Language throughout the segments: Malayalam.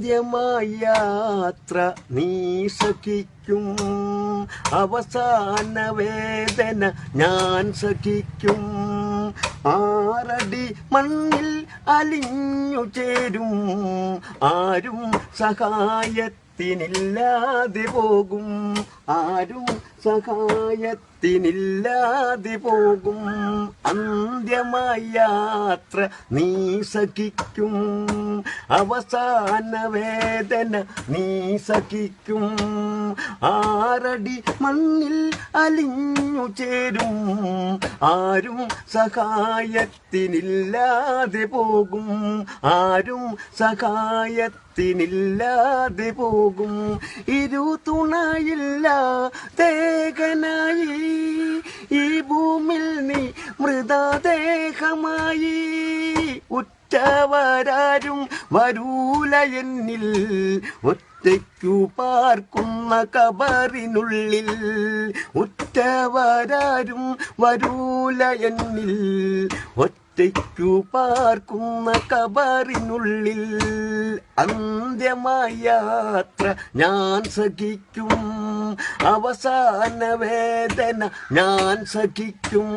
അന്ത്യമായ യാത്ര നീ സഹിക്കും, അവസാന വേദന ഞാൻ സഹിക്കും. ആറടി മണ്ണിൽ അലിഞ്ഞു ചേരും, ആരും സഹായത്തിനില്ലാതെ പോകും, ആരും സഹായത്തിനില്ലാതെ പോകും. അന്ത്യമായ യാത്ര നീ സഹിക്കും, അവസാന വേദന നീ സഹിക്കും. ആറടി മണ്ണിൽ അലിഞ്ഞു ചേരും, ആരും സഹായത്തിനില്ലാതെ പോകും, ആരും സഹായത്തിനില്ലാതെ പോകും. ഇരു തുണയില്ല തേകനായി ഈ ഭൂമിൽ നീ മൃതദേഹമായി. ഉറ്റവരാരും വരൂല എന്നിൽ, ഒറ്റയ്ക്കു പാർക്കുന്ന കബറിനുള്ളിൽ. ഉറ്റവരാരും വരൂല എന്നിൽ, ഒറ്റയ്ക്കു പാർക്കുന്ന കബറിനുള്ളിൽ. അന്ത്യമായ യാത്ര ഞാൻ സഹിക്കും, അവസാന വേദന ഞാൻ സഹിക്കും.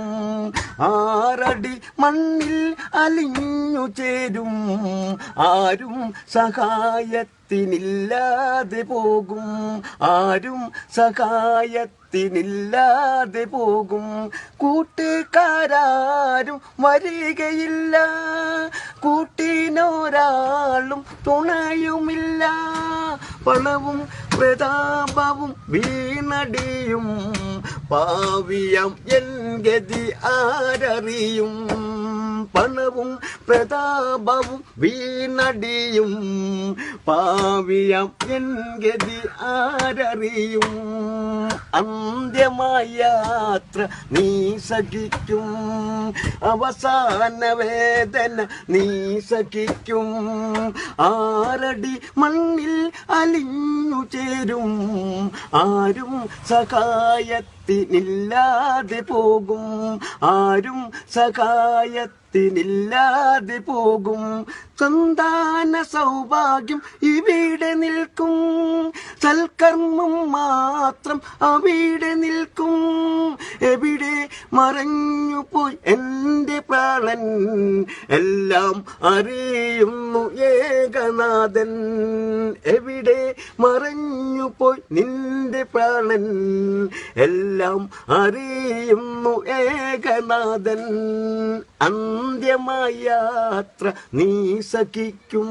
ആറടി മണ്ണിൽ അലിഞ്ഞു ചേരും, ആരും സഹായത്തിനില്ലാതെ പോകും, ആരും സഹായത്തിനില്ലാതെ പോകും. കൂട്ടുകാരും വരികയില്ല, കൂട്ടിനൊരാളും തുണയുമില്ല. പണവും പ്രതാപവും വീണടിയും, പാവിയം എൻ ഗതി ആരറിയും. പണവും പ്രതാപവും വീണടിയും, പാവിയം എൻ ഗതി ആരറിയും. അന്ത്യമായ യാത്ര നീ സഹിക്കും, അവസാന വേദന നീ സഹിക്കും. ആറടി മണ്ണിൽ അലിഞ്ഞു ചേരും, ആരും സഹായത്തിനില്ലാതെ പോകും, ആരും സഹായത്തിനില്ലാതെ പോകും. സന്താന സൗഭാഗ്യം ഇവിടെ നിൽക്കും, സൽക്കർമ്മം മാത്രം അവിടെ നിൽക്കും. എവിടെ മറഞ്ഞു പോയി എൻ്റെ പ്രാണൻ, എല്ലാം അറിയുന്നു ഏകനാഥൻ. എവിടെ മറഞ്ഞു പോയി നിന്റെ പ്രാണൻ, എല്ലാം അറിയുന്നു ഏകനാഥൻ. അന്ത്യമായ യാത്ര നീ സഹിക്കും.